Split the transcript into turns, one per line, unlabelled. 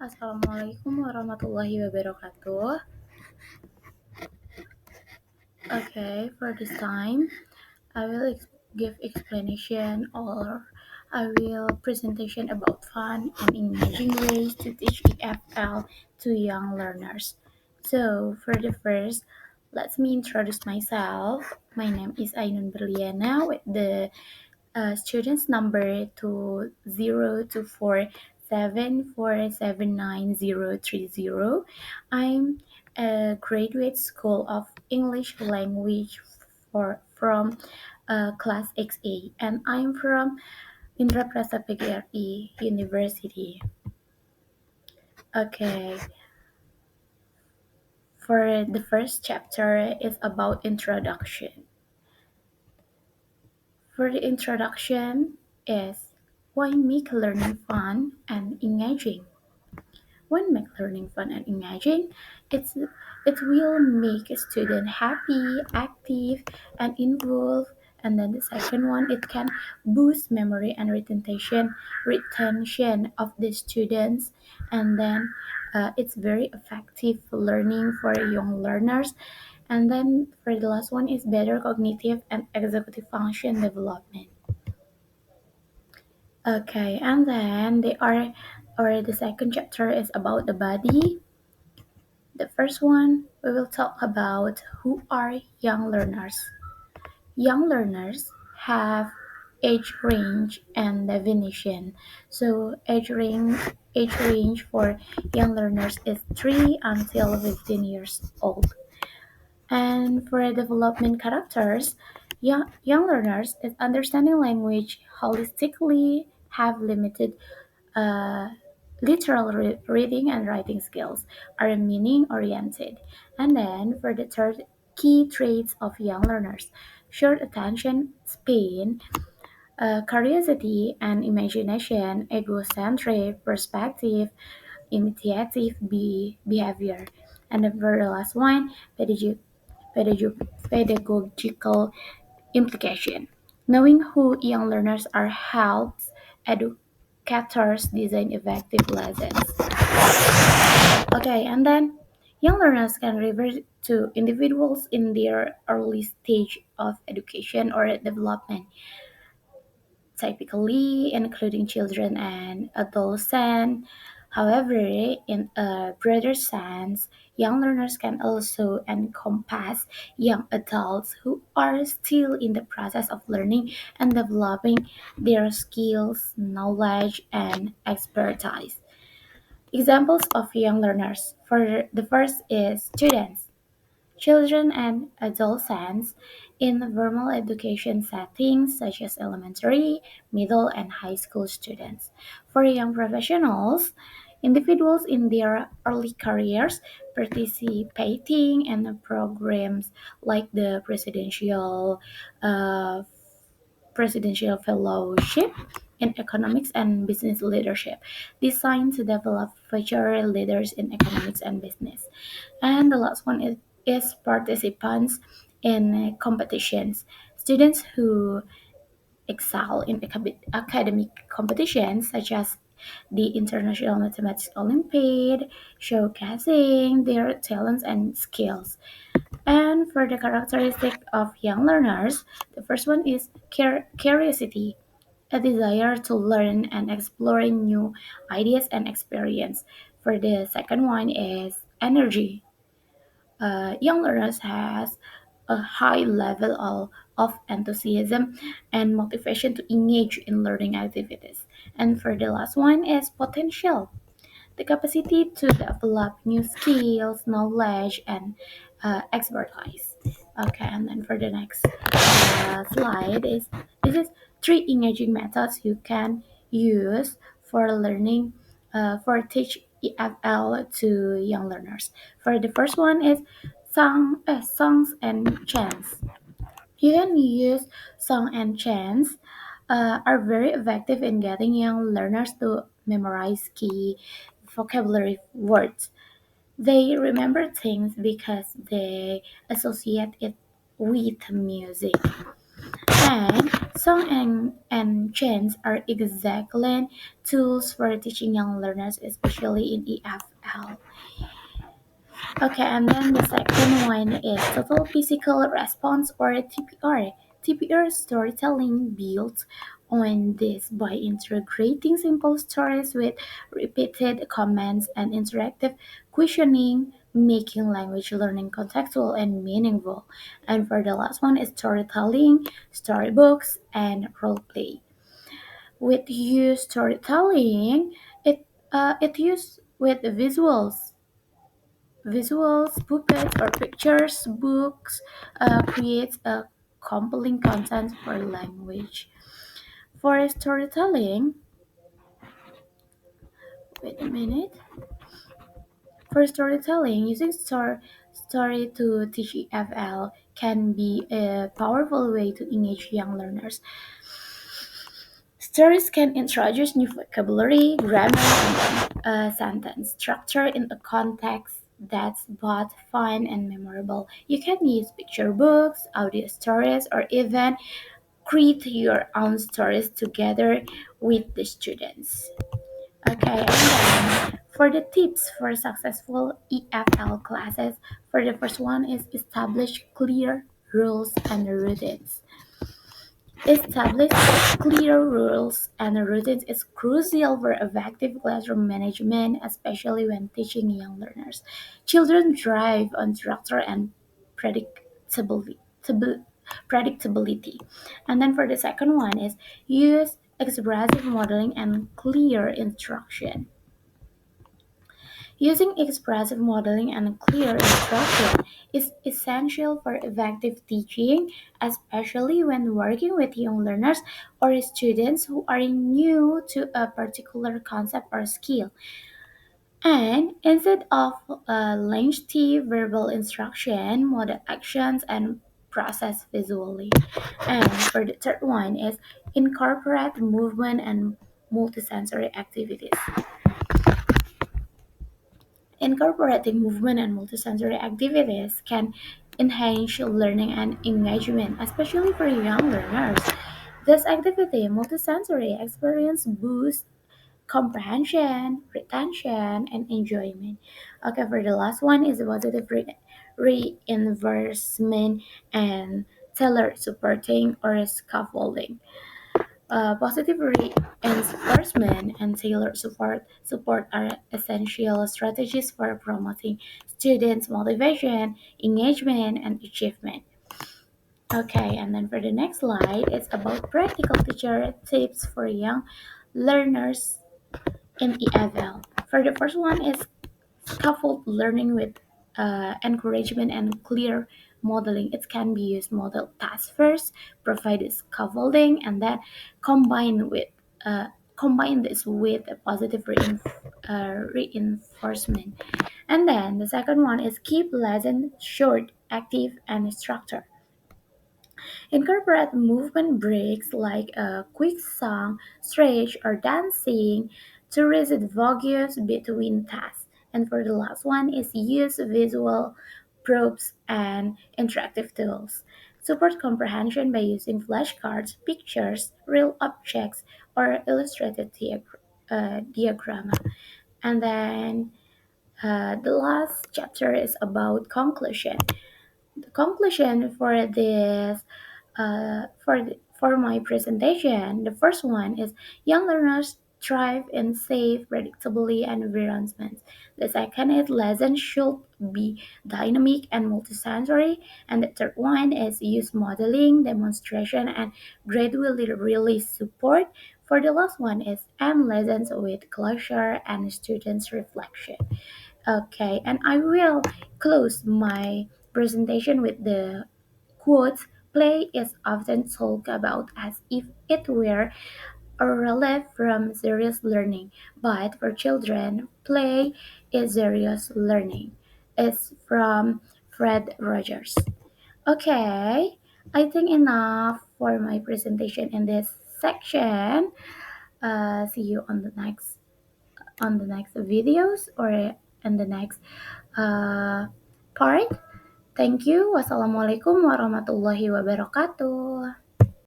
Assalamualaikum warahmatullahi wabarakatuh. Okay, for this time, I will give explanation or I will presentation about fun and engaging ways to teach EFL to young learners. So for the first, let me introduce myself. My name is Ainun Berliana with the students number to 0247479030. I'm a graduate school of English language from class XA, and I'm from Indraprasta PGRI University. Okay, for the first chapter is about introduction. For the introduction is why make learning fun and engaging. When make learning fun and engaging, it will make a student happy, active, and involved. And then the second one, it can boost memory and retention of the students. And then it's very effective for learning for young learners. And then for the last one is better cognitive and executive function development. Okay, and then the second chapter is about the body. The first one, we will talk about who are young learners. Young learners have age range and definition. So age range for young learners is 3 until 15 years old. And for development characters, young learners is understanding language holistically, have limited uh, literal reading and writing skills, are meaning oriented. And then for the third, key traits of young learners: short attention span, curiosity and imagination, egocentric perspective, imitative behavior. And then for the last one, pedagogical implication. Knowing who young learners are helps educators design effective lessons. Okay, and then young learners can refer to individuals in their early stage of education or development, typically including children and adolescents. However, in a broader sense, young learners can also encompass young adults who are still in the process of learning and developing their skills, knowledge, and expertise. Examples of young learners. For the first is students. Children and adolescents in formal education settings such as elementary, middle, and high school students. For young professionals, individuals in their early careers participating in programs like the uh, presidential fellowship in economics and business leadership, designed to develop future leaders in economics and business. And the last one is participants in competitions. Students who excel in academic competitions such as the International Mathematics Olympiad, showcasing their talents and skills. And for the characteristic of young learners, the first one is curiosity, a desire to learn and exploring new ideas and experience. For the second one is energy. Young learners has a high level of enthusiasm and motivation to engage in learning activities. And for the last one is potential, the capacity to develop new skills, knowledge, and expertise. Okay, and then for the next slide is this is three engaging methods you can use for learning for teach EFL to young learners. For the first one is songs and chants. You can use song and chants are very effective in getting young learners to memorize key vocabulary words. They remember things because they associate it with music. And song and chants are excellent tools for teaching young learners, especially in EFL. Okay, and then the second one is total physical response or TPR. TPR storytelling builds on this by integrating simple stories with repeated comments and interactive questioning, making language learning contextual and meaningful. And for the last one is storytelling, storybooks, and role play. With you storytelling, it used with visuals, puppets, or pictures, books creates a compelling content for language. For storytelling, wait a minute. For storytelling, using story to teach EFL can be a powerful way to engage young learners. Stories can introduce new vocabulary, grammar, and sentence structure in a context that's both fun and memorable. You can use picture books, audio stories, or even create your own stories together with the students. Okay, and then for the tips for successful EFL classes, for the first one is establish clear rules and routines. Establish clear rules and routines is crucial for effective classroom management, especially when teaching young learners. Children thrive on structure and predictability. predictability. And then for the second one is use expressive modeling and clear instruction. Using expressive modeling and clear instruction is essential for effective teaching, especially when working with young learners or students who are new to a particular concept or skill. And instead of lengthy verbal instruction, model actions and process visually. And for the third one is incorporate movement and multisensory activities. Incorporating movement and multisensory activities can enhance learning and engagement, especially for young learners. This activity, multisensory experience boosts comprehension, retention, and enjoyment. Okay, for the last one is positive reinforcement and tailored supporting or scaffolding. Positive reinforcement and tailored support are essential strategies for promoting students' motivation, engagement, and achievement. Okay, and then for the next slide, it's about practical teacher tips for young learners in EFL. For the first one is scaffold learning with encouragement and clear modeling. It can be used model task first, provide scaffolding, and then combine with combine this with a positive reinforcement. And then the second one is keep lesson short, active, and structured. Incorporate movement breaks like a quick song, stretch, or dancing to reset focus between tasks. And for the last one is use visual props and interactive tools. Support comprehension by using flashcards, pictures, real objects, or illustrated diagram. And then the last chapter is about conclusion. The conclusion for this for my presentation, the first one is young learners thrive in safe, predictably environments. The second is lessons should be dynamic and multisensory. And the third one is use modeling, demonstration, and gradually release support. For the last one is end lessons with closure and students' reflection. Okay, and I will close my presentation with the quote. Play is often talked about as if it were a relief from serious learning, but for children, play is serious learning. It's from Fred Rogers. Okay, I think enough for my presentation in this section. See you on the next videos or in the next uh, part. Thank you. Wassalamualaikum warahmatullahi wabarakatuh.